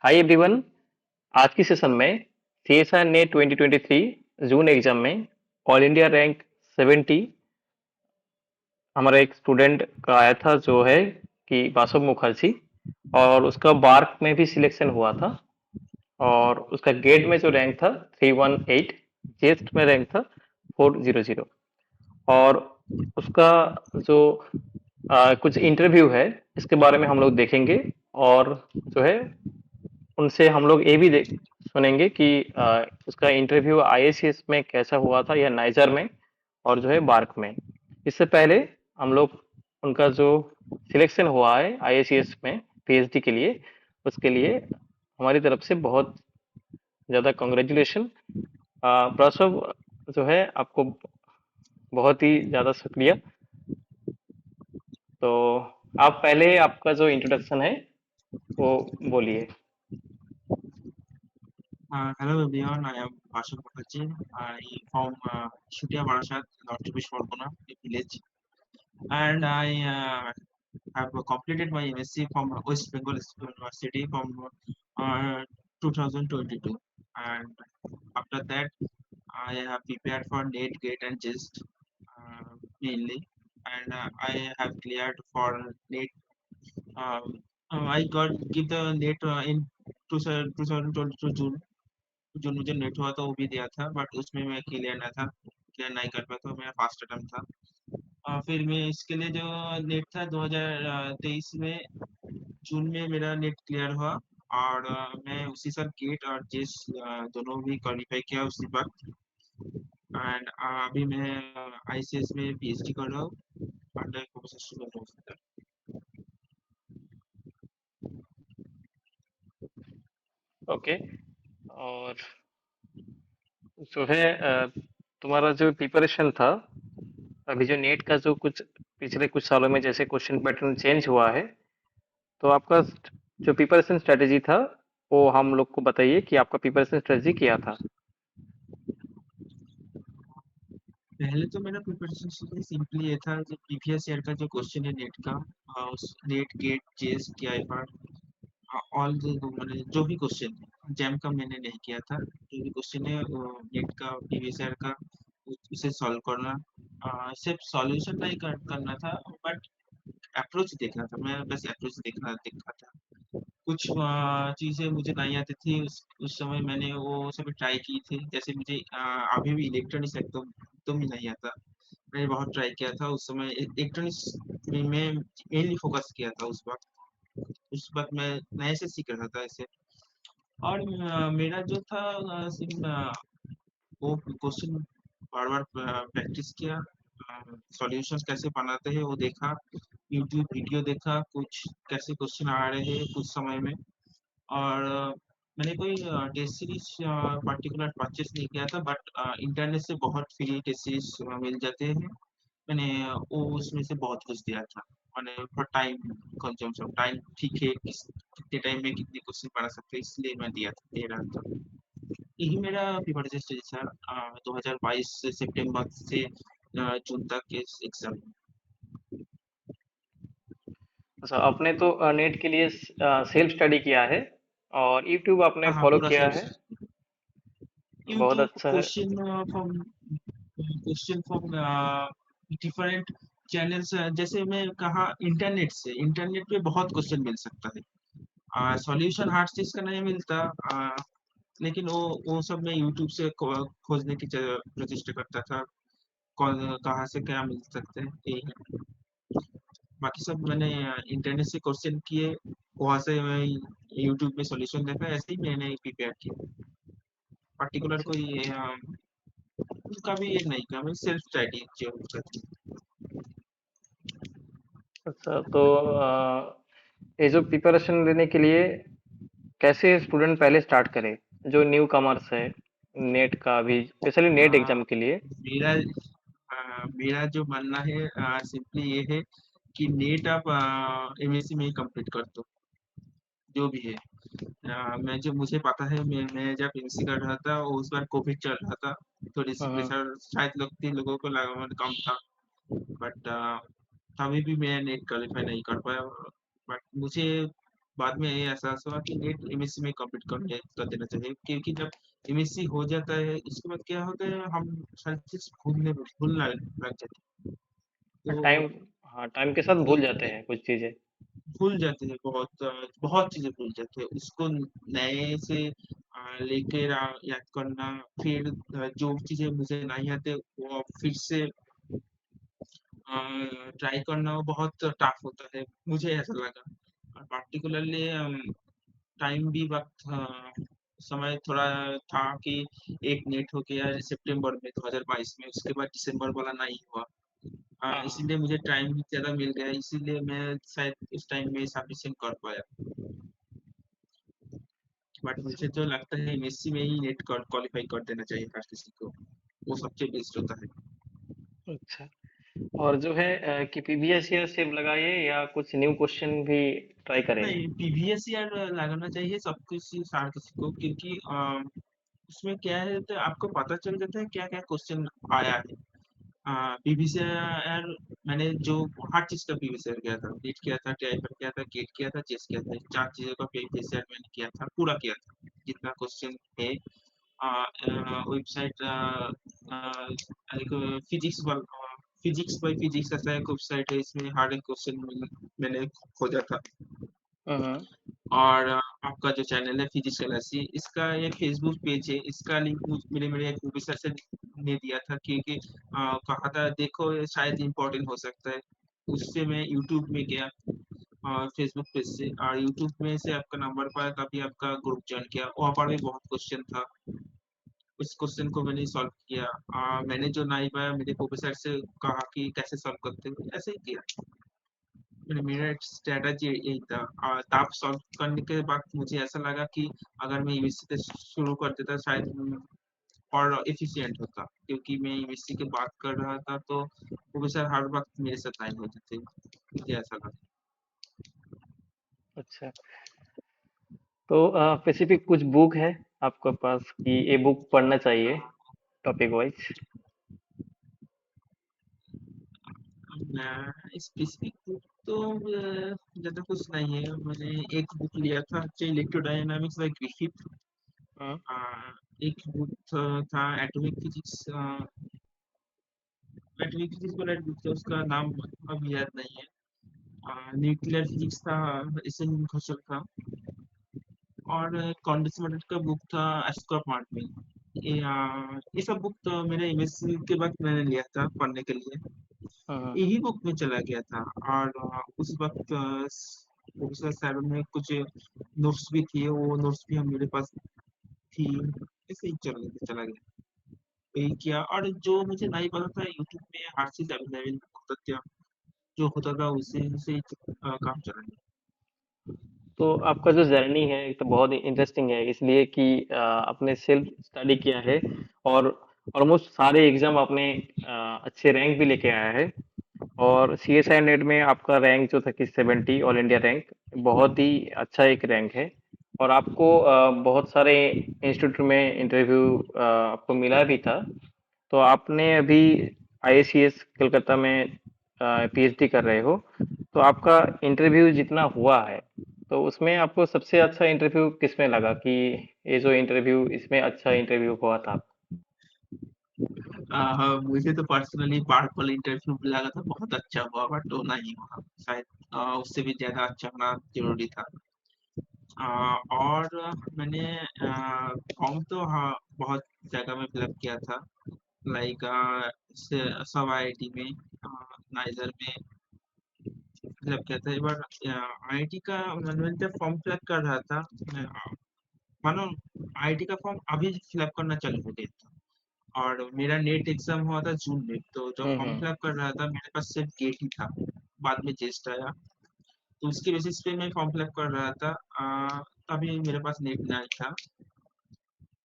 Hi everyone. आज की session में सीएसआर नेट 2023 जून एग्जाम में ऑल इंडिया रैंक 70 हमारा एक स्टूडेंट का आया था जो है कि बासव मुखर्जी, और उसका बार्क में भी सिलेक्शन हुआ था। और उसका गेट में जो रैंक था 318, जेस्ट में रैंक था 400। और उसका जो कुछ इंटरव्यू है इसके बारे में हम लोग देखेंगे। और जो है उनसे हम लोग ये भी सुनेंगे कि उसका इंटरव्यू आईएसीएस में कैसा हुआ था या नाइजर में और जो है बार्क में। इससे पहले हम लोग उनका जो सिलेक्शन हुआ है आईएसीएस में पीएचडी के लिए, उसके लिए हमारी तरफ से बहुत ज़्यादा कॉन्ग्रेचुलेशन। प्रसव जो है आपको बहुत ही ज़्यादा शुक्रिया। तो आप पहले आपका जो इंट्रोडक्शन है वो बोलिए। Hello everyone, I am Bashar Mukherjee. I from Shutia Barasat, North Chব্বিশ Pargona, a village, and I have completed my MSc from West Bengal University from uh, 2022, and after that I have prepared for NET, GATE, and JEST mainly, and I have cleared for NET. Um, I got give the NET in 2022 June जो मुझे net हुआ था वो भी दिया था but उसमें मैं क्लियर नहीं कर पाया था, मेरा फर्स्ट अटेम्प्ट था। फिर मैं इसके लिए जो नेट था 2023 में जून में मेरा नेट क्लियर हुआ, और मैं उसी साल गेट और जेस दोनों भी क्वालिफाई किया उसी वक्त। एंड अभी मैं आईसीएस में पीएचडी कर रहा हूँ, अंडर प्रोफेसर शुभम मोहितर। ओके। और जो है तुम्हारा जो प्रिपरेशन था, अभी जो नेट का जो कुछ पिछले कुछ सालों में जैसे क्वेश्चन पैटर्न चेंज हुआ है, तो आपका जो प्रिपरेशन स्ट्रेटेजी था वो हम लोग को बताइए कि आपका प्रिपरेशन स्ट्रेटेजी क्या था। पहले तो मेरा प्रिपरेशन सिंपली ये था, जो प्रीवियस ईयर का जो क्वेश्चन है नेट का, उस नेट गेट जेस के ऑल मैंने जो भी क्वेश्चन जैम का मैंने नहीं किया था, जो भी क्वेश्चन है नेट का प्रीवियस ईयर का उसे सॉल्व करना। सिर्फ सॉल्यूशन नहीं करना था, बट अप्रोच देखना था, मैं बस अप्रोच देखा था। कुछ चीजें मुझे नहीं आती थी उस समय, मैंने वो सब ट्राई की थी। जैसे मुझे अभी भी इलेक्ट्रॉनिक्स एकदम एकदम ही नहीं आता, मैंने बहुत ट्राई किया था उस समय। इलेक्ट्रॉनिक्स में मैं मेनली फोकस किया था उस वक्त मैं नए से सीख रहा था ऐसे। और मेरा जो था सिर्फ वो क्वेश्चन बार बार प्रैक्टिस किया, सॉल्यूशन कैसे बनाते हैं वो देखा, यूट्यूब वीडियो देखा कुछ कैसे क्वेश्चन आ रहे हैं कुछ समय में। और मैंने कोई टेस्ट सीरीज पर्टिकुलर परचेस नहीं किया था, बट इंटरनेट से बहुत फ्री टेस्ट सीरीज मिल जाते हैं। मैंने वो उसमें से बहुत कुछ दिया था। मैंने फॉर टाइम कंजम्पशन, टाइम ठीक है, कितने टाइम में कितने क्वेश्चन बना सकते हैं, इसलिए मैं दे रहा था। यही मेरा प्रिपरेशन स्टेज था 2022 से सितंबर से जून तक के एग्जाम। अच्छा, आपने तो नेट के लिए सेल्फ स्टडी किया है और यूट्यूब आपने हाँ हाँ, फॉलो पूरा किया है। सेल्फ। बहुत यूट्यूब अच्छा है। क्वेश्चन फ्रॉम डिफरेंट चैनल्स, जैसे मैं कहा इंटरनेट पे बहुत क्वेश्चन मिल सकता है, सॉल्यूशन हर चीज का नहीं मिलता। लेकिन वो सब मैं यूट्यूब से खोजने की प्रचेष्टा करता था, कौन कहाँ से क्या मिल सकते हैं यही। बाकी सब मैंने इंटरनेट से क्वेश्चन किए, वहां से मैं यूट्यूब में सॉल्यूशन देखा, ऐसे ही मैंने प्रिपेयर किया। पर्टिकुलर अच्छा। कोई उसका भी ये नहीं किया, मैं सेल्फ स्टडी जो करती हूँ। अच्छा, तो ये जो प्रिपरेशन लेने के लिए कैसे स्टूडेंट पहले स्टार्ट करे, जो न्यू कमर्स है नेट का, अभी स्पेशली नेट आ, एग्जाम के लिए। मेरा मेरा जो मानना है सिंपली ये है कि नेट आप एमएससी में ही कंप्लीट कर दो, जो भी है। मैं जो मुझे पता है, मैं जब एमएससी कर रहा था उस बार कोविड चल रहा था, थोड़ी सी हम्म। प्रेशर शायद 3 लोगों को लगा कम था, बट तभी भी मैं नेट क्वालिफाई नहीं कर पाया। बट मुझे बाद में ये एहसास हुआ कि नेट एमएससी में कंप्लीट कर देना चाहिए, क्योंकि जब एमएससी हो जाता है उसके बाद क्या होता है, हम सारी चीज भूलना लग जाते हैं। तो टाइम, हाँ, टाइम के साथ भूल जाते हैं कुछ चीजें। भूल जाते हैं, बहुत चीजें भूल जाते हैं उसको नए से लेके याद करना। फिर जो चीजें मुझे नहीं आते वो अब फिर से ट्राई करना वो बहुत टफ होता है, मुझे ऐसा लगा। और पार्टिकुलरली टाइम भी वक्त समय थोड़ा था कि एक नेट हो गया सितंबर में 2022 में, उसके बाद दिसंबर वाला नहीं हुआ। हाँ, हाँ। इसीलिए मुझे टाइम भी ज्यादा मिल गया, इसीलिए मैं शायद उस टाइम में सफिशिएंट कर पाया। बट अच्छा, मुझे तो लगता है मेसी में ही नेट क्वालिफाई कर देना चाहिए हर किसी को, वो सबसे बेस्ट होता है। अच्छा। और जो है कि प्रीवियस ईयर सेम लगाइए या कुछ न्यू क्वेश्चन भी ट्राई करेंगे? नहीं, पीवीएस यार लगाना चाहिए सब किसी सार किसी को, क्योंकि उसमें क्या है तो आपको पता चल जाता है क्या क्या क्वेश्चन आया है। पीवीसी यार मैंने जो हर चीज का पीवीसी यार किया था, नीट किया था, टीआईफर किया था, गेट किया था, चेस किया था, चार चीजों का पीवीसी यार मैंने किया था, पूरा किया था जितना क्वेश्चन है। वेबसाइट एक फिजिक्स बाय फिजिक्स ऐसा एक वेबसाइट है, इसमें हर एक क्वेश्चन मैंने खोजा था। हम्म। और आपका जो चैनल है फिजिक्स गैलेक्सी, इसका एक फेसबुक पेज है, इसका लिंक मेरे मेरे एक प्रोफेसर से ने दिया था, क्योंकि कहा था देखो ये शायद इम्पोर्टेंट हो सकता है। उससे मैं यूट्यूब में गया और फेसबुक पेज से, और यूट्यूब में से आपका नंबर पाया, तभी आपका ग्रुप ज्वाइन किया, वहाँ पर भी बहुत क्वेश्चन था। उस क्वेश्चन को मैंने सॉल्व किया। मैंने जो नहीं पाया मेरे प्रोफेसर से कहा कि कैसे सॉल्व करते हो, ऐसे ही किया। मेरा स्ट्रेटजी यही था। तब सॉल्व करने के बाद मुझे ऐसा लगा कि अगर मैं यूएससी से शुरू कर देता शायद और एफिशिएंट होता, क्योंकि मैं यूएससी की बात कर रहा था तो प्रोफेसर हर वक्त मेरे साथ लाइन होते थे, मुझे ऐसा लगा। अच्छा, तो स्पेसिफिक कुछ बुक है आपके पास कि ये बुक पढ़ना चाहिए टॉपिक वाइज? स्पेसिफिक बुक तो ज्यादा कुछ नहीं है। मैंने एक बुक लिया था इलेक्ट्रोडायनामिक्स बाय ग्रिफिथ। हम्म। एक बुक था एटॉमिक फिजिक्स, एटॉमिक फिजिक्स वाला बुक था, उसका नाम अब याद नहीं है। न्यूक्लियर फिजिक्स था, इसे घोषल था। और कॉन्डेंसमेंट का बुक था एस्ट्रोनॉमी। ये सब बुक तो मेरे एमएससी के बाद मैंने लिया था पढ़ने के लिए, हम्म। यही बुक में चला गया था। और उस वक्त प्रोफेसर सर में कुछ नोट्स भी थी, वो नोट्स भी हम मेरे पास थी, ऐसे ही चला गया, यही किया। और जो मुझे नहीं पता था यूट्यूब में हर चीज अवेलेबल होता था, जो होता था उसी से ही काम चला गया। तो आपका जो जर्नी है ये तो बहुत ही इंटरेस्टिंग है, इसलिए कि आपने सेल्फ स्टडी किया है और ऑलमोस्ट सारे एग्जाम आपने अच्छे रैंक भी लेके आया है। और सी एस आई नेट में आपका रैंक जो था कि 70 ऑल इंडिया रैंक, बहुत ही अच्छा एक रैंक है। और आपको बहुत सारे इंस्टीट्यूट में इंटरव्यू आपको मिला भी था। तो आपने अभी आईएससीएस कलकत्ता में पीएचडी कर रहे हो, तो आपका इंटरव्यू जितना हुआ है, तो उसमें आपको सबसे अच्छा इंटरव्यू किसमें लगा कि ये जो इंटरव्यू इसमें अच्छा इंटरव्यू हुआ था? मुझे तो पर्सनली पार्पल इंटरव्यू लगा था बहुत अच्छा हुआ, बट वो नहीं हुआ शायद। उससे भी ज्यादा अच्छा होना जरूरी था। और मैंने फॉर्म तो हाँ बहुत जगह में फिलअप किया था, लाइक सब आईआईटी में, नाइजर में फिलअप किया था। एक बार आईआईटी का मैंने जब फॉर्म फिलअप कर रहा था, मानो आईआईटी का फॉर्म अभी फिलअप करना चालू हो गया था, और मेरा नेट एग्जाम हुआ था जून में, तो जब फॉर्म हम्म। फिलअप कर रहा था मेरे पास सिर्फ गेट ही था, बाद में जेस्ट आया, तो उसके बेसिस पे मैं फॉर्म फिलअप कर रहा था। तभी मेरे पास नेट नहीं था।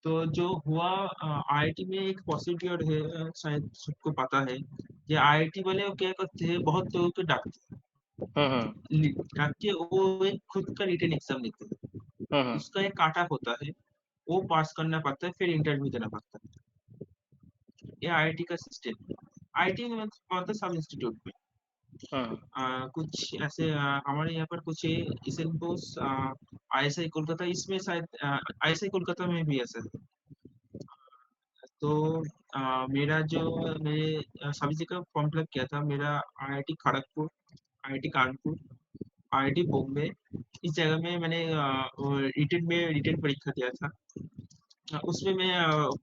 तो जो हुआ, आईआईटी में एक प्रोसीड्योर है, शायद सबको पता है। ये आईआईटी वाले वो क्या करते हैं, बहुत लोगों को डाकते हम्म। डाक के वो एक खुद का रिटन एग्जाम लेते हैं। हम्म। उसका एक काटा होता है, वो पास करना पड़ता है, फिर इंटरव्यू देना पड़ता है। ये आईआईटी का सिस्टम है। आईआईटी में मतलब सब इंस्टीट्यूट में। हम्म। कुछ ऐसे हमारे यहाँ पर कुछ एशियन बोस आईएसआई कोलकाता, इसमें शायद आईएसआई कोलकाता में भी ऐसा है। तो मेरा जो मैंने सभी जगह फॉर्म फिलअप किया था, मेरा IIT Kharagpur, IIT Kanpur, IIT Bombay, इस जगह में मैंने रिटेन परीक्षा दिया था। उसमें मैं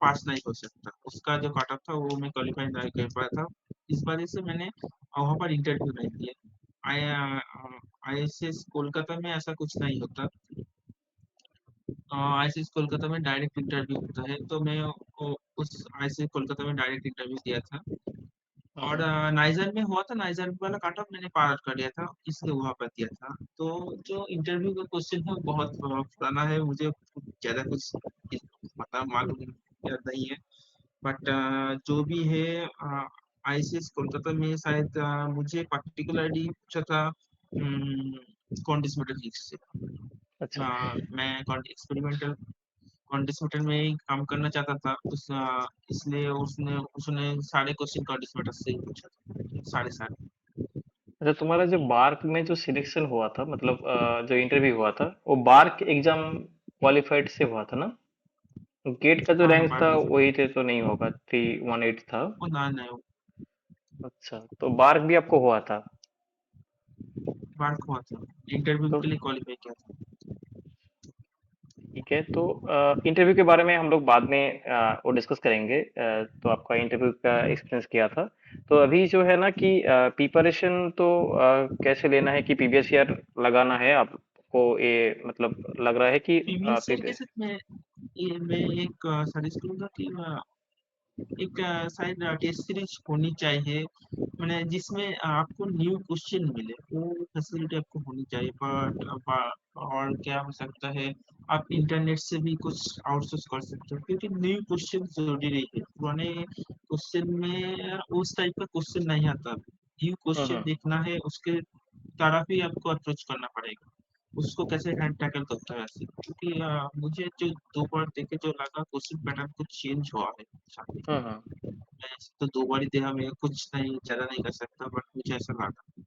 पास नहीं हो सकता, उसका जो कट ऑफ था वो मैं क्वालिफाई नहीं कर पाया था। इस वजह से मैंने वहाँ पर इंटरव्यू नहीं दिया। आईएसएस कोलकाता में ऐसा कुछ नहीं होता। आईएसएस कोलकाता में डायरेक्ट इंटरव्यू होता है, तो मैं उस आईएसएस कोलकाता में डायरेक्ट इंटरव्यू दिया था। और हम्म। नाइजर में हुआ था, नाइजर वाला कट ऑफ मैंने पार कर लिया था, इसलिए वहां पर दिया था। तो जो इंटरव्यू का क्वेश्चन है वो बहुत पुराना है, मुझे ज्यादा कुछ पता मालूम याद नहीं है। बट जो भी है, आईसीएस कोलकाता में शायद मुझे पर्टिकुलरली पूछा था क्वांटिस मेटर फिजिक्स से। अच्छा। मैं एक्सपेरिमेंटल क्वांटिस मेटर में ही काम करना चाहता था, इसलिए उसने उसने सारे क्वेश्चन क्वांटिस मेटर से ही पूछा था, सारे सारे। अच्छा, तुम्हारा जो बार्क में जो सिलेक्शन हुआ था, मतलब जो इंटरव्यू हुआ था, वो बार्क एग्जाम क्वालिफाइड से हुआ था ना? गेट का जो हाँ हाँ, रैंक बार था का वही थे तो नहीं होगा, 318 था। वो ना ना वो अच्छा, तो बार्क भी आपको हुआ था? बार हुआ था, इंटरव्यू तो के लिए क्वालिफाई किया था। ठीक है, तो इंटरव्यू के बारे में हम लोग बाद में वो डिस्कस करेंगे। तो आपका इंटरव्यू का एक्सपीरियंस किया था, तो अभी जो है ना कि प्रिपरेशन तो कैसे लेना है कि प्रीवियस ईयर लगाना है आपको, ये मतलब लग रहा है कि प्रीवियस ईयर के साथ मैं एक सजेस्ट करूंगा कि एक शायद टेस्ट सीरीज होनी चाहिए, मैंने जिसमें आपको न्यू क्वेश्चन मिले, वो फैसिलिटी आपको होनी चाहिए। और क्या हो सकता है, आप इंटरनेट से भी कुछ आउटसोर्स कर सकते हो, क्योंकि न्यू क्वेश्चन जरूरी नहीं है। पुराने क्वेश्चन में उस टाइप का क्वेश्चन नहीं आता, न्यू क्वेश्चन हम्म। देखना है, उसके तरफ ही आपको अप्रोच करना पड़ेगा, उसको कैसे हैंड टैकल करता है ऐसे। क्योंकि मुझे जो 2 बार देखे जो लगा, क्वेश्चन पैटर्न कुछ चेंज हुआ है शायद। हम्म। मैं ऐसे तो 2 बार ही देखा, मैं कुछ नहीं ज्यादा नहीं कर सकता, बट मुझे ऐसा लगा।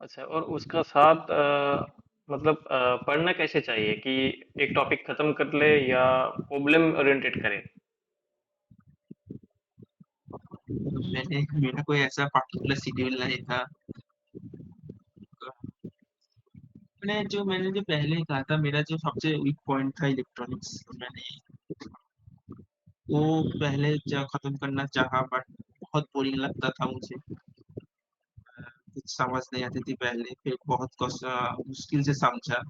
अच्छा, और उसका साथ मतलब पढ़ना कैसे चाहिए कि एक टॉपिक खत्म कर ले या प्रॉब्लम ओरिएंटेड करे? मेरा कोई ऐसा पर्टिकुलर शेड्यूल नहीं था। मैंने जो पहले ही कहा था, मेरा जो सबसे वीक पॉइंट था इलेक्ट्रॉनिक्स, मैंने वो पहले खत्म करना चाहा, बट बहुत बोरिंग लगता था मुझे। कुछ समझ नहीं आती थी पहले, फिर बहुत मुश्किल से समझा,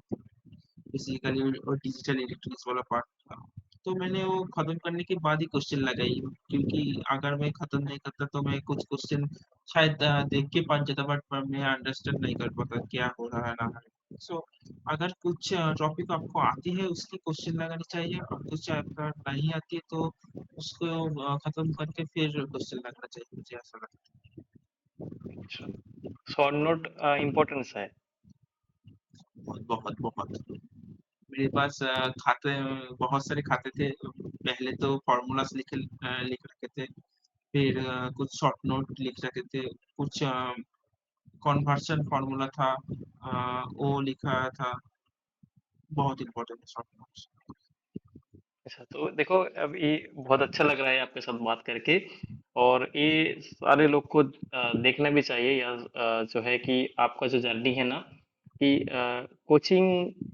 बेसिकली और डिजिटल इलेक्ट्रॉनिक्स वाला पार्ट था। तो मैंने वो खत्म करने के बाद ही क्वेश्चन लगाई, क्योंकि अगर मैं खत्म नहीं करता तो मैं कुछ क्वेश्चन शायद देख के पढ़ जाता, बट मैं अंडरस्टैंड नहीं कर पाता क्या हो रहा है ना है। सो अगर कुछ टॉपिक आपको आती है उसकी क्वेश्चन लगानी चाहिए, और कुछ अगर नहीं आती है तो उसको खत्म करके फिर क्वेश्चन लगाना चाहिए, मुझे ऐसा लगता अच्छा, शॉर्ट नोट इम्पोर्टेंस है। है। बहुत बहुत बहुत मेरे पास खाते बहुत सारे खाते थे। पहले तो फॉर्मूलास लिख रखे थे, फिर कुछ शॉर्ट नोट लिख रखे थे, कुछ कन्वर्शन फॉर्मूला था, वो लिखा था। बहुत इंपॉर्टेंट है शॉर्ट नोट्स। अच्छा, तो देखो, अब ये बहुत अच्छा लग रहा है आपके साथ बात करके, और ये सारे लोग को देखना भी चाहिए, या जो है कि आपका जो जर्नी है ना कि कोचिंग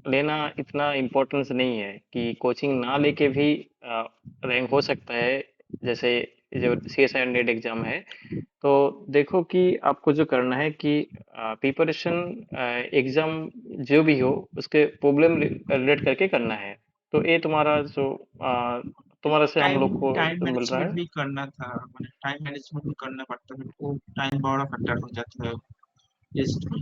लेना इतना इम्पोर्टेंस नहीं है, कि कोचिंग ना लेके भी रैंक हो सकता है। जैसे जो C S I NET exam है, तो देखो कि आपको जो करना है कि प्रिपरेशन एग्जाम जो भी हो उसके प्रॉब्लम रिलेट करके करना है। तो ये तुम्हारा जो तुम्हारा से हम टाइम लोग को टाइम जो मिल रहा मैनेजमेंट है। भी करना था, मैंने टाइम मैनेजमेंट भी करना पड़ता है, वो टाइम बड़ा फैक्टर हो जाता है टेस्ट में।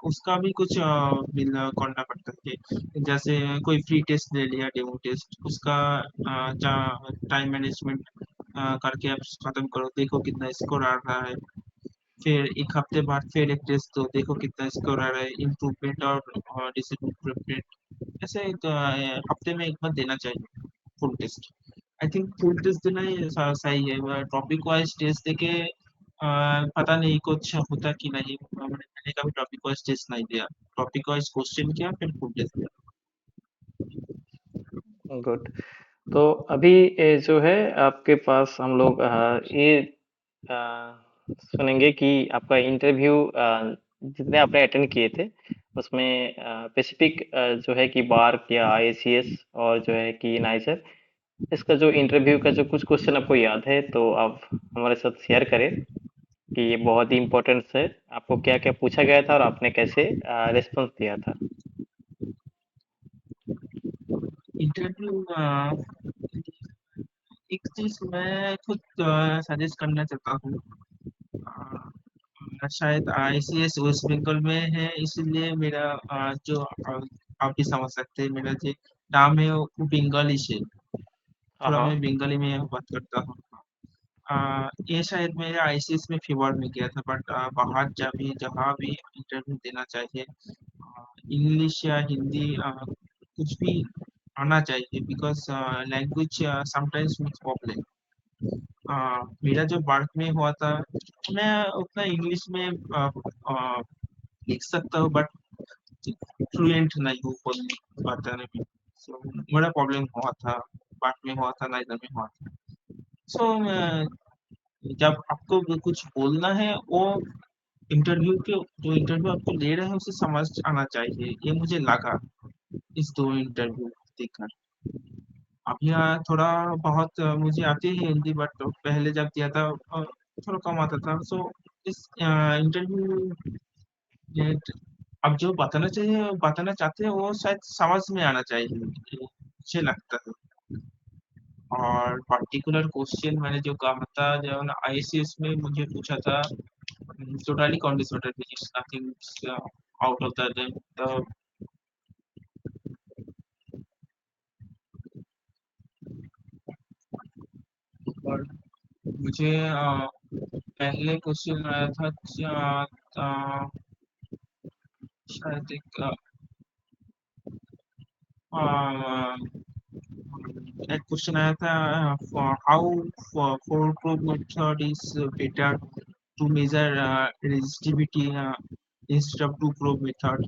उसका भी कुछ करना पड़ता है, जैसे कोई फ्री टेस्ट ले लिया, डेमो टेस्ट, उसका टाइम मैनेजमेंट करके आप खत्म करो, देखो कितना स्कोर आ रहा है। फिर एक हफ्ते बाद फिर एक टेस्ट दो, देखो कितना स्कोर आ रहा है, इम्प्रूवमेंट और डिसइम्प्रूवमेंट। ऐसे एक हफ्ते में एक बार देना चाहिए full test. I think full test देना ही सही है, टॉपिक वाइज टेस्ट देके पता नहीं कुछ होता कि नहीं, मैंने कभी टॉपिक वाइज टेस्ट नहीं दिया। टॉपिक वाइज क्वेश्चन किया फिर फुल टेस्ट दिया। गुड। तो अभी जो है आपके पास हम लोग ये अ, सुनेंगे कि आपका इंटरव्यू जितने आपने अटेंड किए थे उसमें स्पेसिफिक जो है कि बार या आईसीएस और जो है कि नाइजर, इसका जो इंटरव्यू का जो कुछ क्वेश्चन आपको याद है तो आप हमारे साथ शेयर करें कि ये बहुत ही इम्पोर्टेंट है। आपको क्या क्या पूछा गया था और आपने कैसे रिस्पॉन्स दिया था। इंटरव्यू एक चीज मैं खुद सजेस्ट करना चाहता हूँ। शायद आईसीएस वेस्ट बंगाल में है, इसलिए मेरा जो आप भी समझ सकते हैं, मेरा जो नाम है वो बंगाली से, हाँ थोड़ा हाँ। मैं बंगाली में बात करता हूँ। ये शायद मेरे आईसीएस में फेवर में गया था, बट बाहर जहाँ भी इंटरव्यू देना चाहिए इंग्लिश या हिंदी कुछ भी आना चाहिए, because language sometimes makes problem. मेरा जो वर्क में हुआ था, मैं उतना इंग्लिश में लिख सकता हूँ, बट फ्लुएंट नहीं हूँ बोलने बताने में। सो बड़ा प्रॉब्लम हुआ था, वर्क में हुआ था, नाइजर में हुआ था। सो जब आपको कुछ बोलना है, वो इंटरव्यू के जो इंटरव्यू आपको ले रहे हैं उसे समझ आना चाहिए, ये मुझे लगा इस दो इंटरव्यू देखकर। अभी थोड़ा बहुत मुझे आती है हिंदी, बट पहले जब दिया था थोड़ा कम आता था। सो इस इंटरव्यू अब जो बताना चाहते हैं वो शायद समझ में आना चाहिए, ये मुझे लगता है। और पर्टिकुलर क्वेश्चन मैंने जो कहा था, जो आईसीएस में मुझे पूछा था, totally conditional physics, nothing out of the और मुझे पहले क्वेश्चन आया था शायद एक क्वेश्चन आया था, how four probe method is better to measure resistivity instead of two probe method.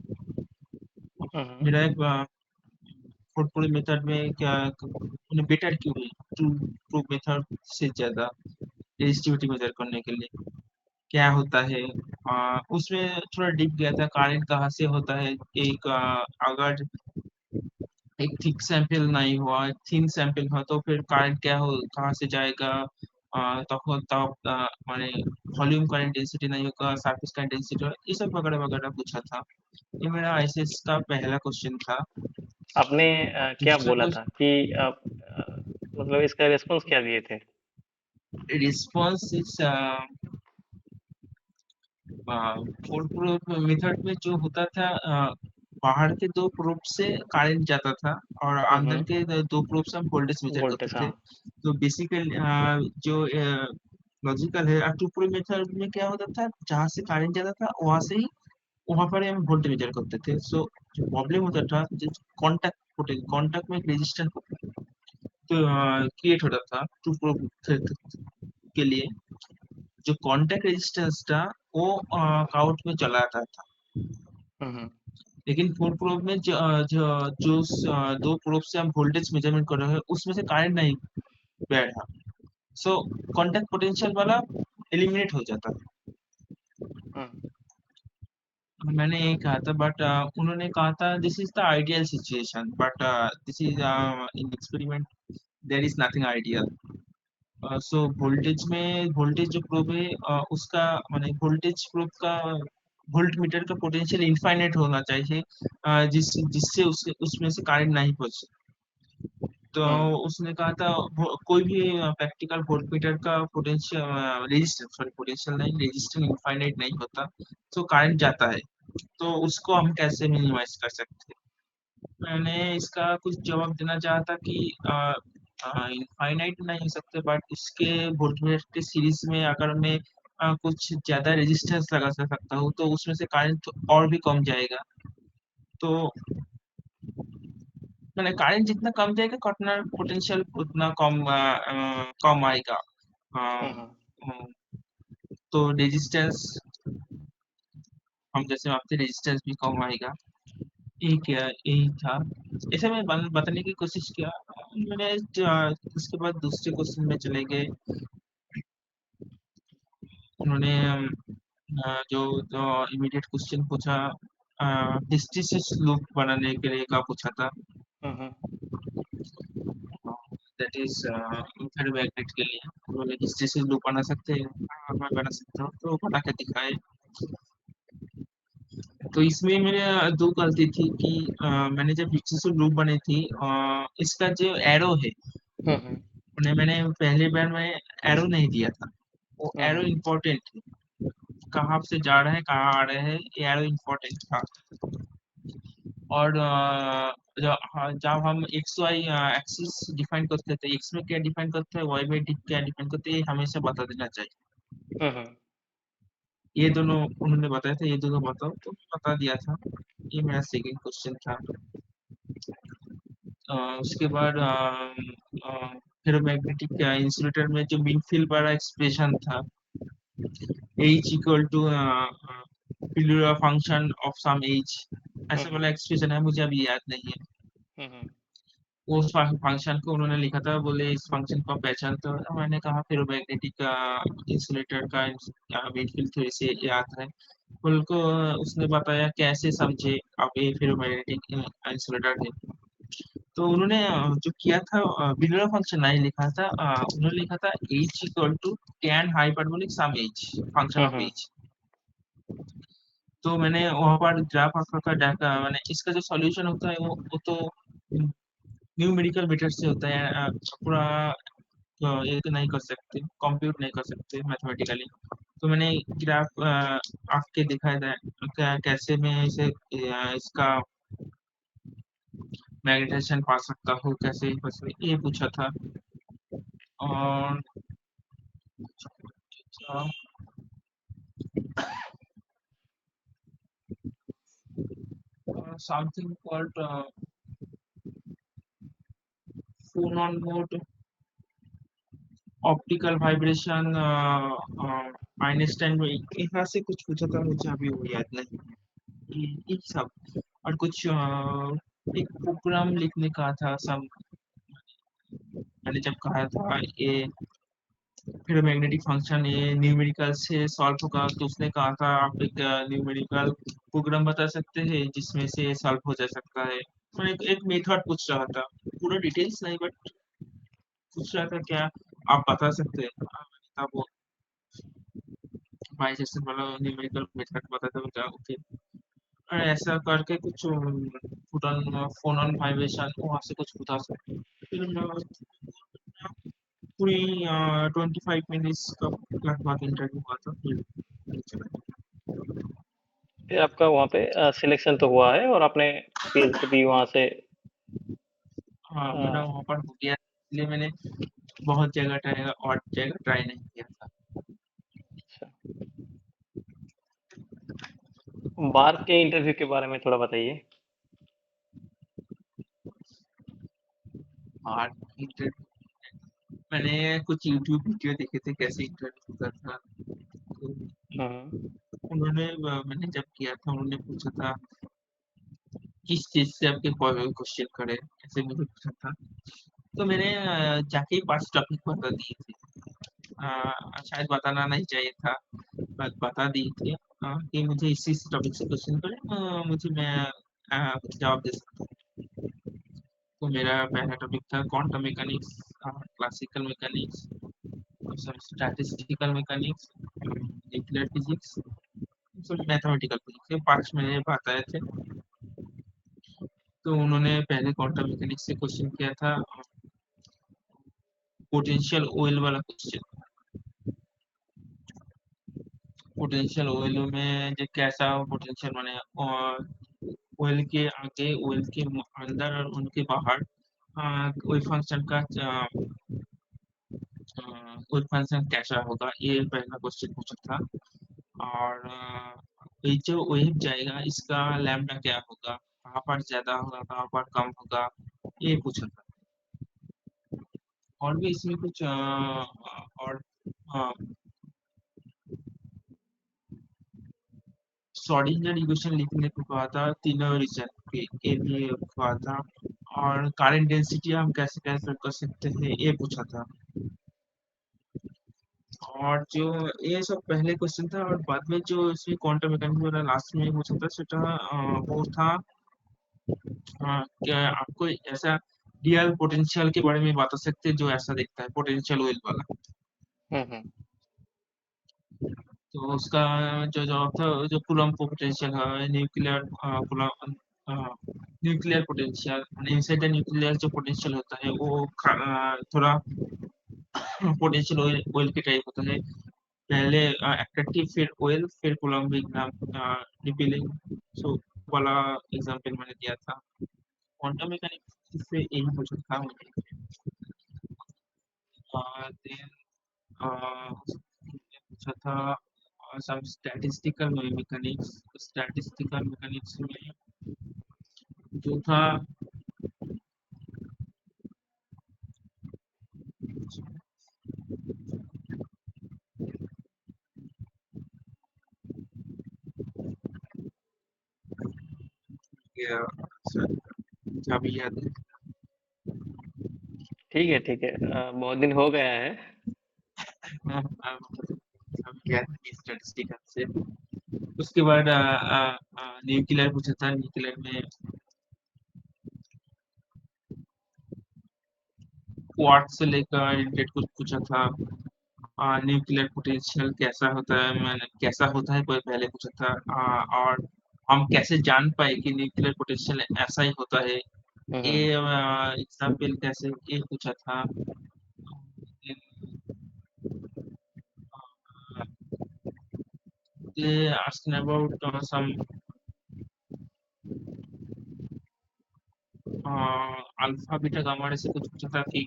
Hmm. मेरा एक फोर प्रूफ मेथड में क्या बेटर क्यों है टू प्रूफ मेथड से ज्यादा रेजिस्टिविटी मेजर करने के लिए, क्या होता है। उसमें थोड़ा डीप गया था, करंट कहाँ से होता है। एक अगर एक थिक सैंपल नहीं हुआ, थिन सैंपल हुआ, तो फिर करंट क्या हो, कहाँ से जाएगा। तब तब माने वॉल्यूम करंट डेंसिटी नहीं होगा, सरफेस करंट डेंसिटी होगा, ये सब वगैरह वगैरह पूछा था। ये मेरा आईसीएस का पहला क्वेश्चन था। आपने क्या दूसरा बोला था क्वेश्चन कि आप मतलब इसका रिस्पॉन्स क्या दिए थे। Response is four probe method में जो होता था, बाहर के दो प्रूफ से करंट जाता था और अंदर के दो प्रूफ से हम वोल्टेज मेजर करते वोल्टेज, हाँ। थे। तो बेसिकली जो लॉजिकल है, टू प्रूफ मेथड में क्या होता था, जहाँ से करंट जाता था वहां से ही वहां पर ही हम वोल्टेज मेजर करते थे। सो जो प्रॉब्लम होता था, जो कॉन्टैक्ट में एक रेजिस्टेंस तो क्रिएट होता था टू प्रूफ के लिए। जो कॉन्टैक्ट रेजिस्टेंस था वो काउंट में चला आता था। हम्म। लेकिन फोर प्रोब में दो प्रोब से हम वोल्टेज मेजरमेंट कर रहे हैं, उसमें से करंट नहीं बैठा। सो कॉन्टैक्ट पोटेंशियल वाला एलिमिनेट हो जाता है। हम्म। मैंने ये कहा था, बट उन्होंने कहा था this is the ideal situation, but this is in experiment there is nothing ideal. So voltage जो प्रोब है उसका माने वोल्टेज प्रोब का वोल्ट मीटर का पोटेंशियल इनफाइनाइट होना चाहिए, जिससे उसमें से करंट नहीं पहुंच। तो हम्म। उसने कहा था कोई भी प्रैक्टिकल वोल्ट मीटर का पोटेंशियल पोटेंशियल नहीं, रेजिस्टेंस इनफाइनाइट नहीं होता, तो करंट जाता है। तो उसको हम कैसे मिनिमाइज कर सकते हैं। मैंने इसका कुछ जवाब देना चाहा था कि इनफाइनाइट नहीं हो सकते, बट उसके वोल्टमीटर के सीरीज में अगर मैं कुछ ज्यादा रेजिस्टेंस लगा सकता हूँ, तो उसमें से करंट और भी कम जाएगा। तो मैंने करंट जितना कम जाएगा, कटना पोटेंशियल उतना कम आएगा। अ, हम्म। अ, तो रेजिस्टेंस हम जैसे मापते रेजिस्टेंस भी कम आएगा। यही क्या यही था। ऐसे मैं बताने की कोशिश किया। मैंने उसके बाद दूसरे क्वेश्चन में चले गए। उन्होंने जो इमीडिएट क्वेश्चन पूछा हिस्टैरिसीस लूप बनाने के लिए का पूछा था। हम्म। दैट इज फेरोमैग्नेट के लिए उन्होंने हिस्टैरिसीस लूप बना सकते हैं। हाँ, मैं बना सकता हूँ, तो बना के दिखाए। तो इसमें मेरे दो गलती थी कि मैंने जब हिस्टैरिसीस लूप बनी थी, इसका जो एरो है हम्म। उन्हें मैंने पहली बार में एरो नहीं दिया था। वो एरो हम्म। इम्पोर्टेंट है, कहाँ से जा रहे हैं कहाँ आ रहे हैं, ये एरो इम्पोर्टेंट था। और जब हम एक्स वाई एक्सिस डिफाइन करते थे, एक्स में क्या डिफाइन करते हैं, वाई में क्या डिफाइन करते हैं, ये हमेशा बता देना चाहिए। हम्म। ये दोनों उन्होंने बताया था, ये दोनों बताओ, तो मैं बता दिया था। ये मेरा सेकंड क्वेश्चन था। उसके बाद फेरोमैग्नेटिक इंसुलेटर में जो मीन फील्ड वाला एक्सप्रेशन था, H इक्वल टू पिलुला फंक्शन ऑफ सम H, ऐसा वाला हम्म। एक्सप्रेशन है, मुझे अभी याद नहीं है। हम्म। उस फंक्शन को उन्होंने लिखा था, बोले इस फंक्शन को पहचान। तो मैंने कहा फेरोमैग्नेटिक इंसुलेटर का मीन फील्ड थ्योरी से याद है। उनको उसने बताया कैसे समझे आप ये फेरोमैग्नेटिक इंसुलेटर है। तो उन्होंने जो किया था बिलर फंक्शन नहीं लिखा था, उन्होंने लिखा था H equal to tan hyperbolic some H function of hmm. H। तो मैंने वहां पर ग्राफ आकर का डाटा, मैंने इसका जो सॉल्यूशन होता है वो तो न्यूमेरिकल मेथड से होता है। पूरा ये तो नहीं कर सकते, कंप्यूट नहीं कर सकते मैथमेटिकली। तो मैंने ग्राफ आपके दिखाया था कैसे मैं इसे इसका मैग्नेटाइजेशन पा सकता हूँ, कैसे बस ये पूछा था। और something called phone on mode optical vibration Einstein में यहाँ से कुछ पूछा था, मुझे अभी वो याद नहीं है। ये सब और कुछ एक प्रोग्राम लिखने का था सब। मैंने जब कहा था ये फिर मैग्नेटिक फंक्शन ये न्यूमेरिकल से सॉल्व होगा, तो उसने कहा था आप एक न्यूमेरिकल प्रोग्राम बता सकते हैं जिसमें से सॉल्व हो जा सकता है। तो एक मेथड पूछ रहा था, पूरा डिटेल्स नहीं बट पूछ रहा था क्या आप बता सकते हैं। मैंने कहा वो बाइसेक्शन वाला न्यूमेरिकल मेथड बताते हो क्या, ओके। ऐसा करके कुछ फोन ऑन वाइब्रेशन वहां से कुछ बता सकते। फिर पूरी 25 मिनट्स का लगभग इंटरव्यू हुआ था, फिर चला। फिर आपका वहाँ पे सिलेक्शन तो हुआ है और आपने फील्ड भी वहाँ से हाँ, अ, मेरा वहाँ पर हो गया, इसलिए मैंने बहुत जगह ट्राई और जगह ट्राई नहीं किया था। अच्छा। बार के इंटरव्यू के बारे में थोड़ा बताइए। और मैंने कुछ यूट्यूब वीडियो देखे थे कैसे इंटरव्यू होता था। तो हम्म। उन्होंने मैंने जब किया था उन्होंने पूछा था किस चीज से आपके क्वेश्चन करे, ऐसे मुझे पूछा था। तो मैंने जाके 5 टॉपिक बता दिए थे। शायद बताना नहीं चाहिए था, बट बता दिए थे कि मुझे इसी टॉपिक से क्वेश्चन करे, मुझे मैं जवाब दे सकता हूँ। तो मेरा पहला टॉपिक था quantum mechanics, classical mechanics, statistical mechanics, nuclear physics, mathematical physics, ये 5 मैंने बताए थे। तो उन्होंने पहले क्वांटम मैकेनिक्स से क्वेश्चन किया था, पोटेंशियल ओएल वाला क्वेश्चन। पोटेंशियल ओएल में जो कैसा पोटेंशियल बने, ओएल के आगे ओएल के अंदर और उनके बाहर कोई फंक्शन का कोई फंक्शन कैसा होगा, ये पहला क्वेश्चन पूछा था। और ये जो वेव जाएगा इसका लैम्डा क्या होगा, कहाँ पर ज्यादा होगा कहाँ पर कम होगा, ये पूछा था। और भी इसमें कुछ और श्रोडिंगर इक्वेशन लिखने को कहा था तीनों रीजन के, ये भी कहा था। और करंट डेंसिटी हम कैसे कैलकुलेट कर सकते हैं ये पूछा था। और जो ये सब पहले क्वेश्चन था, और बाद में जो इसमें क्वांटम मैकेनिक्स वाला लास्ट में पूछा था सेटा वो था क्या आपको ऐसा रियल पोटेंशियल के बारे में बता सकते हैं जो ऐसा दिखता है पोटेंशियल वेल वाला। हम्म। तो उसका जो जवाब था, जो कूलम्ब पोटेंशियल है, nuclear coulomb nuclear potential, inside the nuclear जो पोटेंशियल होता है वो थोड़ा पोटेंशियल ऑयल ऑयल के टाइप होता है। पहले एट्रैक्टिव फिर ऑयल फिर कोलम्बिक नाम रिपीलिंग। सो वाला एग्जांपल मैंने दिया था। क्वांटम मैकेनिक्स से यही पूछा था मुझे। देन पूछा था सम स्टैटिस्टिकल मैकेनिक्स। स्टैटिस्टिकल मैकेनिक्स में जो था अभी याद है। ठीक है, ठीक है। बहुत दिन हो गया है। अभी याद नहीं स्टैटिस्टिकल से। उसके बाद न्यूक्लियर पूछा था। न्यूक्लियर में क्वार्ट्ज से लेकर रिलेटेड कुछ पूछा था। न्यूक्लियर पोटेंशियल कैसा होता है, मैंने कैसा होता है पहले पूछा था। और हम कैसे जान पाए कि न्यूक्लियर पोटेंशियल ऐसा ही होता है, ये हम्म। एग्जाम्पल कैसे ये पूछा था। they asking about some alpha beta gamma ray से कुछ पूछा था कि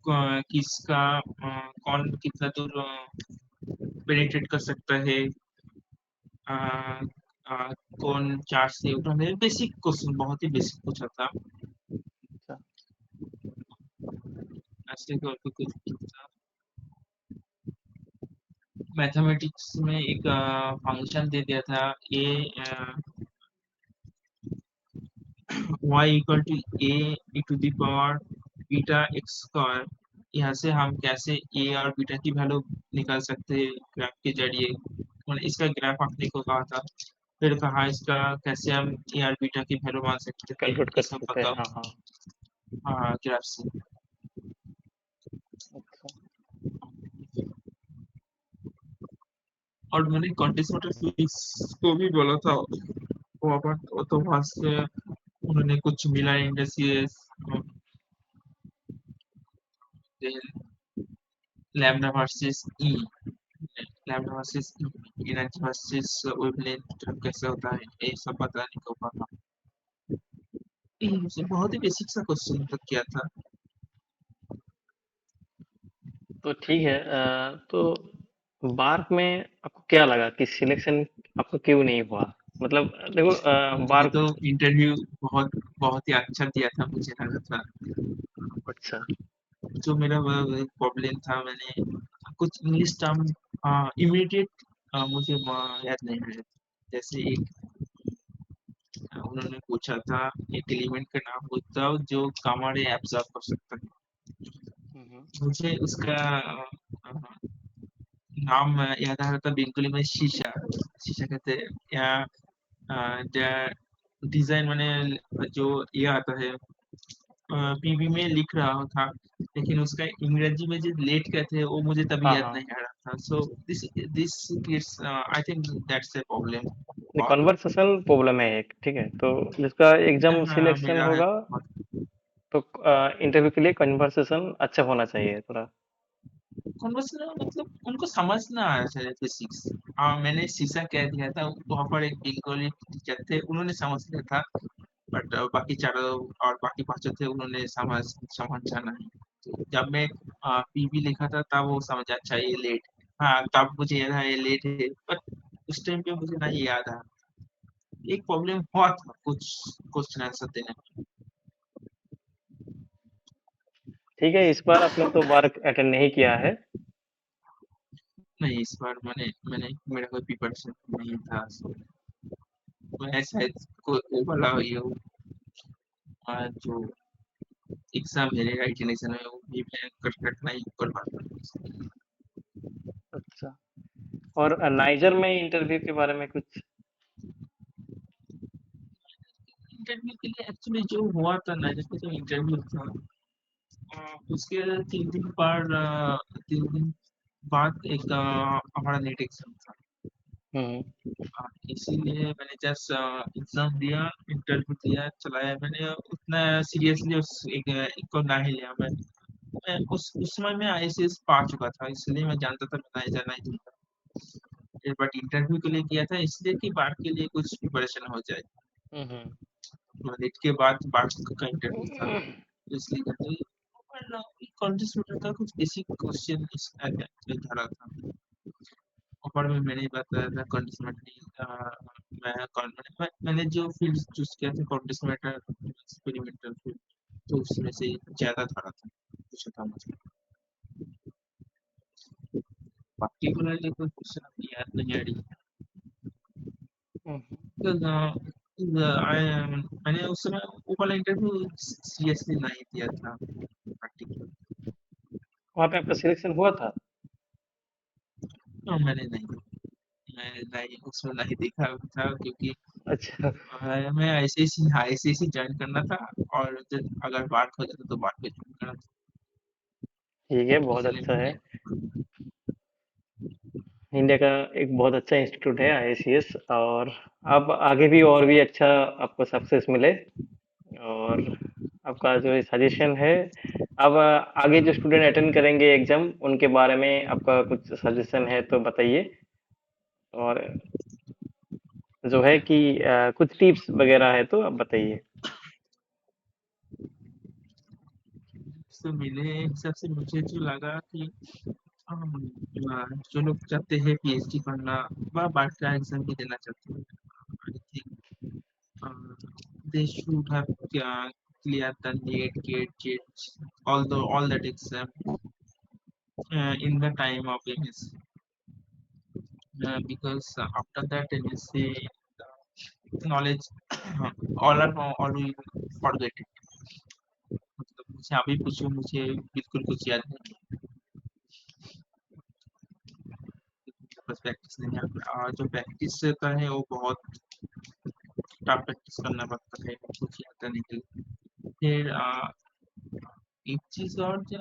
किसका कौन कितना दूर पेनिट्रेट कर सकता है। अ, अ, कौन चार्ज से उठाने, बेसिक क्वेश्चन बहुत ही बेसिक पूछा था। अच्छा। ऐसे करके कुछ पूछा था। मैथमेटिक्स में एक फंक्शन दे दिया था ये y equal to a e to the power beta x square. यहाँ से हम कैसे ए और बीटा की वैल्यू निकाल सकते हैं ग्राफ के जरिए, मतलब इसका ग्राफ आपने को कहा था। फिर कहा इसका कैसे हम ए और बीटा की वैल्यू मान सकते हैं, कैलकुलेट ये कर सब सकते हैं, हाँ, बताओ। हाँ। हाँ ग्राफ से। अच्छा। और मैंने क्वांटिटेटिव फिजिक्स को भी बोला था, वहाँ पर तो वहाँ से उन्होंने कुछ मिला industries, lambda versus E, lambda versus energy versus wavelength कैसे होता है, ये सब बताने को कहा। ये बहुत ही बेसिक सा क्वेश्चन तक किया था। तो ठीक है। तो बार्क में आपको क्या लगा कि सिलेक्शन आपको क्यों नहीं हुआ? मतलब देखो, मुझे बार्क। तो इंटरव्यू बहुत बहुत ही अच्छा दिया था, मुझे लगा था। अच्छा। जो मेरा प्रॉब्लम था, मैंने कुछ इंग्लिश टर्म इमीडिएट मुझे याद नहीं है। जैसे एक उन्होंने पूछा था एक एलिमेंट का नाम बताओ जो गामा रे एब्जॉर्ब कर सकता है। हम्म। मुझे उसका नाम याद आ रहा था बेंगली में शीशा। शीशा कहते हैं या डिजाइन मैंने जो ये आता है पीवी में लिख रहा था, लेकिन उसका अंग्रेजी में जो लेट कहते हैं वो मुझे तभी हाँ, याद हाँ। नहीं आ रहा था। So this this I think that's a problem. Conversation problem है एक, ठीक है। तो जिसका एग्जाम हाँ सिलेक्शन मेरा है होगा, बहुत। तो इंटरव्यू के लिए कन्वर्सेशन अच्छा होना चाहिए थोड़ा। कन्वर्सेशन मतलब उनको समझना आना चाहिए बेसिक्स। हाँ मैंने शीशा कह दिया था, वहाँ पर एक बेंगली टीचर थे उन्होंने समझ लिया था। बट बाकी चारों और बाकी पांचों थे उन्होंने समझा नहीं। तो जब मैं पीवी लिखा था तब वो समझा अच्छा ये लेट। हाँ तब मुझे याद है ये लेट है, बट उस टाइम पे मुझे नहीं याद आ। एक प्रॉब्लम हुआ था कुछ क्वेश्चन आंसर देने में। ठीक है, इस बार आपने तो बार अटेंड नहीं किया है। नहीं इस बार मैंने मैंने मेरा कोई प्रिपरेशन नहीं था। मैं शायद को वो वाला ये हूँ, जो एग्जाम मेरे राइटिनेशन है वो भी मैं करना ही कर पाता हूँ। अच्छा। और नाइजर में इंटरव्यू के बारे में कुछ? इंटरव्यू के लिए एक्चुअली जो हुआ था ना, जैसे जो इंटरव्यू था, उसके 3 दिन बाद एक हमारा नेट एग्जाम था। हम्म। इसीलिए मैंने जस्ट एग्जाम दिया, इंटरव्यू दिया, चलाया। मैंने उतना सीरियसली उस एक को ना ही लिया। मैं उस समय में आईसीएस पा चुका था, इसलिए मैं जानता था मैं नहीं जाना ही दूंगा। बट इंटरव्यू के लिए किया था इसलिए कि बाढ़ के लिए कुछ प्रिपरेशन हो जाए। हम्म। नेट के बाद बाढ़ का इंटरव्यू था, तो इसलिए कॉन्टेस्ट का कुछ बेसिक क्वेश्चन इसमें धरा था। ऊपर में मैंने बताया था कॉन्टेस्ट मैंने जो फील्ड चूज किया था कॉन्टेस्ट एक्सपेरिमेंटल फील्ड, तो उसमें से ज्यादा धरा था, पूछा था मुझे। पार्टिकुलरली कोई क्वेश्चन अभी याद नहीं आ रही। हम्म। Because, मैंने उस समय वो वाला इंटरव्यू सीरियसली नहीं दिया था प्रैक्टिकल। वहाँ पे आपका सिलेक्शन हुआ था? तो मैं नहीं उसमें नहीं देखा था, क्योंकि अच्छा। मैं ऐसे ही ज्वाइन करना था, और जब अगर बात हो जाता तो बात पे ज्वाइन करना था, ठीक है, बहुत इसलिए अच्छा है। मैंने। इंडिया का एक बहुत अच्छा इंस्टीट्यूट है आईसीएस। और अब आगे भी और भी अच्छा आपको सक्सेस मिले। और आपका जो सजेशन है, अब आगे जो स्टूडेंट अटेंड करेंगे एग्जाम, उनके बारे में आपका कुछ सजेशन है तो बताइए। और जो है कि कुछ टिप्स वगैरह है तो आप बताइए। तो मेरे हिसाब से मुझे जो लगा कि जो लोग चाहते हैं पीएचडी करना, वह बात का एग्जाम भी देना चाहते हैं, I think they should have cleared the NET, GATE, JET, all that exam in the time of MSc, because after that MSc knowledge all we forget it। मतलब मुझे अभी पूछो, मुझे बिल्कुल कुछ याद नहीं, बस प्रैक्टिस नहीं है। और जो प्रैक्टिस रहता है वो बहुत टफ प्रैक्टिस करना पड़ता है कुछ याद करने के लिए। फिर एक चीज और जो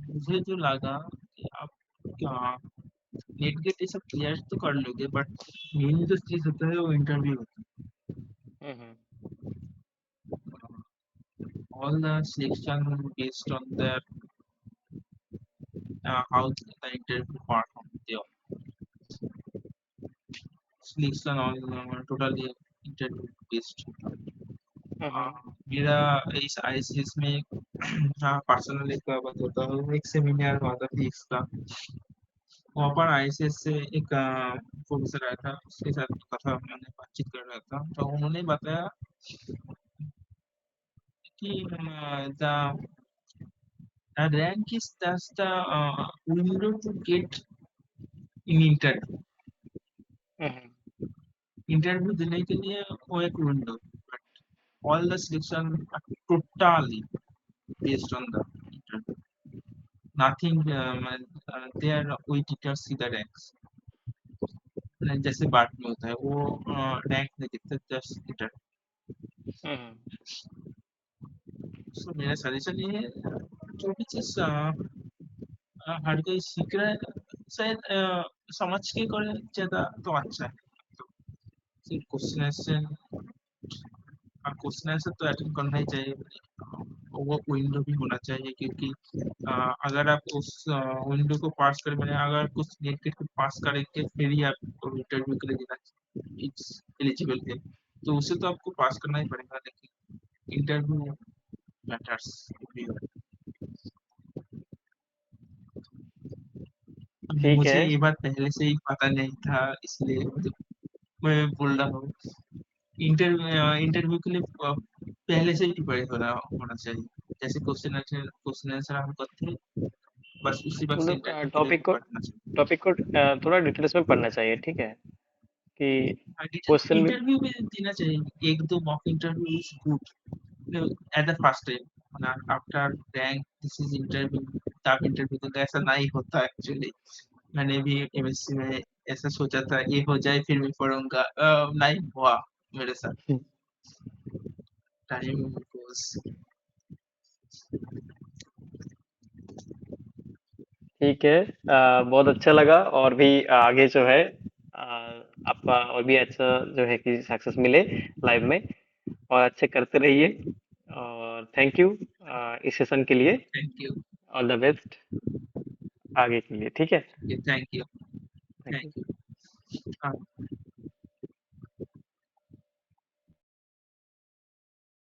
मुझे जो लगा कि आप क्या नेट गेट ये सब क्लियर तो कर लोगे, बट मेन जो चीज होता है वो इंटरव्यू होता हम्म। है। All the selection based on the how the interview perform there, selection on totally interview based. Hmm. मेरा इस आईसीएस में हाँ पर्सनल एक बात होता है, एक सेमिनार हुआ था फिजिक्स का। वहाँ पर आईसीएस से एक प्रोफेसर आया था, उसके साथ कथा मैंने बातचीत कर रहा था, तो उन्होंने बताया कि the rank is just the window to get in interview। Hmm. Interview देने के लिए वो एक window, but all the selection totally based on the interview, nothing there we didn't see the ranks। जैसे बात में होता है वो रैंक नहीं दिखता, जस्ट इंटरव्यू। हम्म। सो मेरा सजेशन ये है, जो भी चीज हर कोई सीख रहा है शायद समझ के करे ज्यादा तो अच्छा है। तो सिर्फ क्वेश्चन आंसर तो अटेंड करना ही चाहिए, वो विंडो भी होना चाहिए, क्योंकि अगर आप उस विंडो को पास कर मैंने अगर कुछ नेट को पास करेंगे फिर ही आप इंटरव्यू के लिए देना इट्स एलिजिबल है, तो उसे तो आपको पास करना ही पड़ेगा, लेकिन इंटरव्यू मैटर्स। ठीक मुझे है। ये बात पहले से ही पता नहीं था, इसलिए मैं बोल रहा हूँ। इंटरव्यू के लिए पहले से ही प्रिपेयर होना चाहिए, जैसे क्वेश्चन आंसर हम करते हैं, बस उसी वक्त से मतलब इंटरव्यू के लिए टॉपिक को पढ़ना चाहिए। थोड़ा डिटेल्स में पढ़ना चाहिए, ठीक है। कि क्वेश्चन भी। इंटरव्यू में देना चाहिए, एक दो mock interview is good at the first time, after rank this is interview, tough interview, तो ऐसा नहीं होता एक्चुअली। मैंने भी एमएससी में ऐसा सोचा था ये हो जाए फिर मैं पढ़ूंगा, नहीं हुआ मेरे साथ। टाइम गोस। ठीक है, बहुत अच्छा लगा, और भी आगे जो है आपका और भी अच्छा जो है कि सक्सेस मिले लाइफ में, और अच्छे करते रहिए। और थैंक यू इस सेशन के लिए। Thank you. All the best आगे के लिए, ठीक है। Thank you. Thank you. Thank you.